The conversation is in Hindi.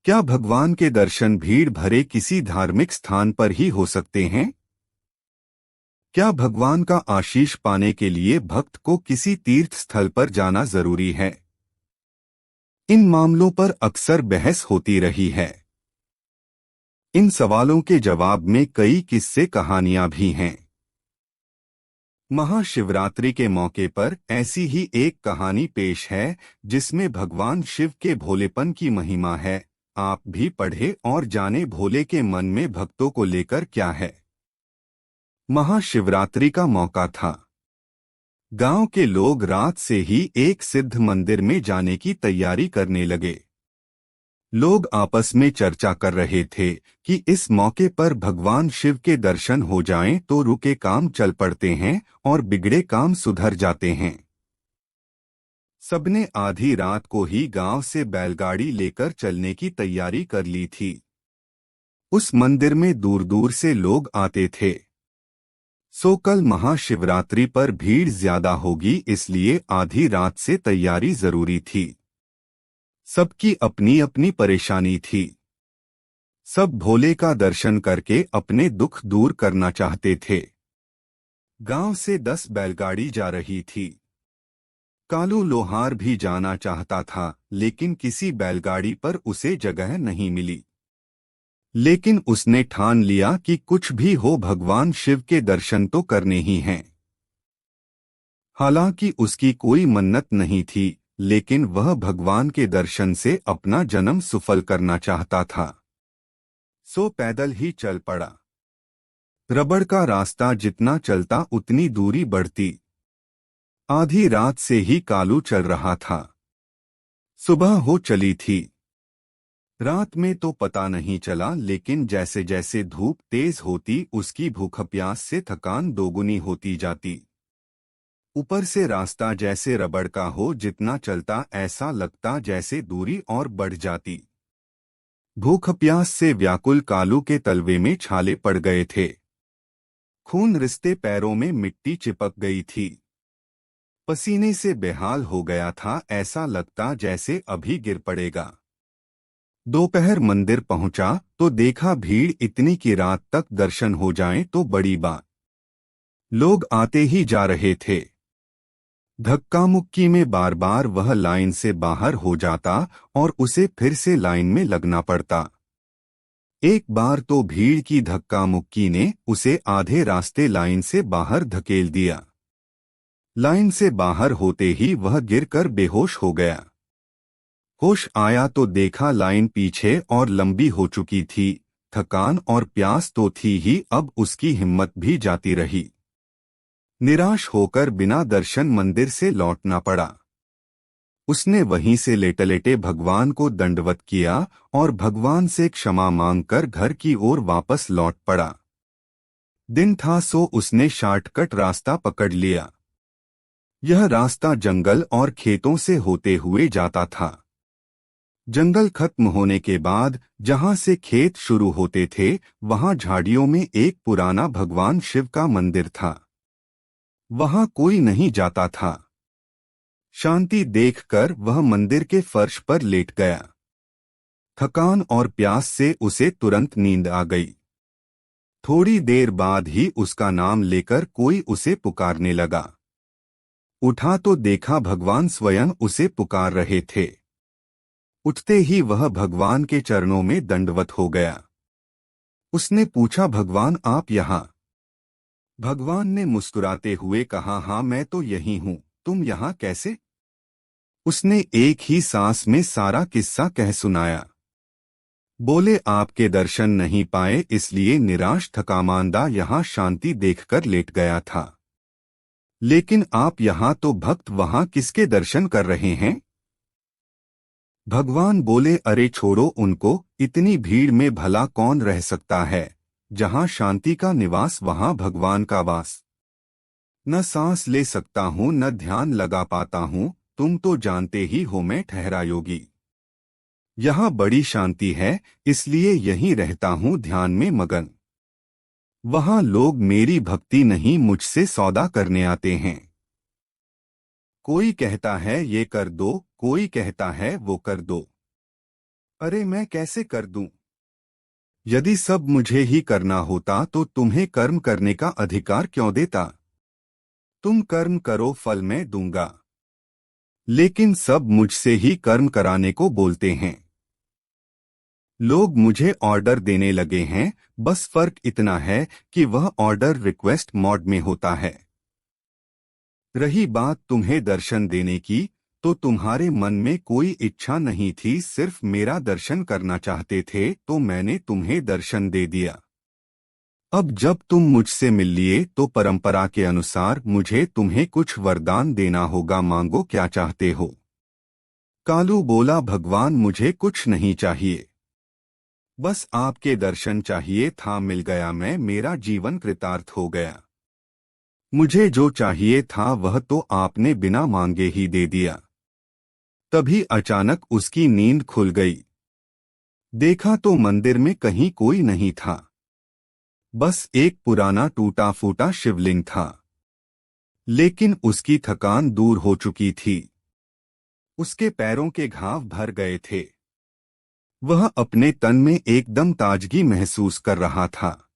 क्या भगवान के दर्शन भीड़ भरे किसी धार्मिक स्थान पर ही हो सकते हैं? क्या भगवान का आशीष पाने के लिए भक्त को किसी तीर्थ स्थल पर जाना जरूरी है? इन मामलों पर अक्सर बहस होती रही है। इन सवालों के जवाब में कई किस्से कहानियां भी हैं। महाशिवरात्रि के मौके पर ऐसी ही एक कहानी पेश है जिसमें भगवान शिव के भोलेपन की महिमा है। आप भी पढ़े और जाने भोले के मन में भक्तों को लेकर क्या है। महाशिवरात्रि का मौका था। गांव के लोग रात से ही एक सिद्ध मंदिर में जाने की तैयारी करने लगे। लोग आपस में चर्चा कर रहे थे कि इस मौके पर भगवान शिव के दर्शन हो जाएं तो रुके काम चल पड़ते हैं और बिगड़े काम सुधर जाते हैं। सबने आधी रात को ही गांव से बैलगाड़ी लेकर चलने की तैयारी कर ली थी। उस मंदिर में दूर दूर से लोग आते थे। सो कल महाशिवरात्रि पर भीड़ ज्यादा होगी, इसलिए आधी रात से तैयारी जरूरी थी। सबकी अपनी अपनी परेशानी थी। सब भोले का दर्शन करके अपने दुख दूर करना चाहते थे। गांव से 10 बैलगाड़ी जा रही थी। कालू लोहार भी जाना चाहता था, लेकिन किसी बैलगाड़ी पर उसे जगह नहीं मिली। लेकिन उसने ठान लिया कि कुछ भी हो भगवान शिव के दर्शन तो करने ही हैं। हालांकि उसकी कोई मन्नत नहीं थी, लेकिन वह भगवान के दर्शन से अपना जन्म सफल करना चाहता था। सो पैदल ही चल पड़ा। रबड़ का रास्ता जितना चलता उतनी दूरी बढ़ती। आधी रात से ही कालू चल रहा था। सुबह हो चली थी। रात में तो पता नहीं चला, लेकिन जैसे जैसे धूप तेज होती उसकी भूख प्यास से थकान दोगुनी होती जाती। ऊपर से रास्ता जैसे रबड़ का हो, जितना चलता ऐसा लगता जैसे दूरी और बढ़ जाती। भूख प्यास से व्याकुल कालू के तलवे में छाले पड़ गए थे। खून रिश्ते पैरों में मिट्टी चिपक गई थी। पसीने से बेहाल हो गया था, ऐसा लगता जैसे अभी गिर पड़ेगा। दोपहर मंदिर पहुंचा तो देखा भीड़ इतनी कि रात तक दर्शन हो जाएं तो बड़ी बात। लोग आते ही जा रहे थे। धक्का मुक्की में बार बार वह लाइन से बाहर हो जाता और उसे फिर से लाइन में लगना पड़ता। एक बार तो भीड़ की धक्का मुक्की ने उसे आधे रास्ते लाइन से बाहर धकेल दिया। लाइन से बाहर होते ही वह गिरकर बेहोश हो गया। होश आया तो देखा लाइन पीछे और लंबी हो चुकी थी। थकान और प्यास तो थी ही, अब उसकी हिम्मत भी जाती रही। निराश होकर बिना दर्शन मंदिर से लौटना पड़ा। उसने वहीं से लेटे लेटे भगवान को दंडवत किया और भगवान से क्षमा मांगकर घर की ओर वापस लौट पड़ा। दिन था सो उसने शॉर्टकट रास्ता पकड़ लिया। यह रास्ता जंगल और खेतों से होते हुए जाता था। जंगल खत्म होने के बाद जहां से खेत शुरू होते थे, वहां झाड़ियों में एक पुराना भगवान शिव का मंदिर था। वहां कोई नहीं जाता था। शांति देखकर वह मंदिर के फर्श पर लेट गया। थकान और प्यास से उसे तुरंत नींद आ गई। थोड़ी देर बाद ही उसका नाम लेकर कोई उसे पुकारने लगा। उठा तो देखा भगवान स्वयं उसे पुकार रहे थे। उठते ही वह भगवान के चरणों में दंडवत हो गया। उसने पूछा, भगवान आप यहाँ? भगवान ने मुस्कुराते हुए कहा, हाँ मैं तो यही हूँ, तुम यहाँ कैसे? उसने एक ही सांस में सारा किस्सा कह सुनाया। बोले, आपके दर्शन नहीं पाए इसलिए निराश थकामांदा यहाँ शांति देखकर लेट गया था। लेकिन आप यहाँ तो भक्त, वहाँ किसके दर्शन कर रहे हैं? भगवान बोले, अरे छोड़ो उनको, इतनी भीड़ में भला कौन रह सकता है। जहाँ शांति का निवास वहाँ भगवान का वास। न सांस ले सकता हूँ न ध्यान लगा पाता हूँ, तुम तो जानते ही हो मैं ठहरा योगी। यहाँ बड़ी शांति है, इसलिए यहीं रहता हूँ ध्यान में मगन। वहाँ लोग मेरी भक्ति नहीं मुझसे सौदा करने आते हैं। कोई कहता है ये कर दो, कोई कहता है वो कर दो। अरे मैं कैसे कर दूं? यदि सब मुझे ही करना होता तो तुम्हें कर्म करने का अधिकार क्यों देता? तुम कर्म करो, फल मैं दूंगा। लेकिन सब मुझसे ही कर्म कराने को बोलते हैं। लोग मुझे ऑर्डर देने लगे हैं, बस फर्क इतना है कि वह ऑर्डर रिक्वेस्ट मोड में होता है। रही बात तुम्हें दर्शन देने की, तो तुम्हारे मन में कोई इच्छा नहीं थी, सिर्फ मेरा दर्शन करना चाहते थे, तो मैंने तुम्हें दर्शन दे दिया। अब जब तुम मुझसे मिल लिए तो परंपरा के अनुसार मुझे तुम्हें कुछ वरदान देना होगा, मांगो क्या चाहते हो? कालू बोला, भगवान मुझे कुछ नहीं चाहिए, बस आपके दर्शन चाहिए था, मिल गया मैं, मेरा जीवन कृतार्थ हो गया। मुझे जो चाहिए था वह तो आपने बिना मांगे ही दे दिया। तभी अचानक उसकी नींद खुल गई। देखा तो मंदिर में कहीं कोई नहीं था, बस एक पुराना टूटा फूटा शिवलिंग था। लेकिन उसकी थकान दूर हो चुकी थी, उसके पैरों के घाव भर गए थे। वह अपने तन में एकदम ताजगी महसूस कर रहा था।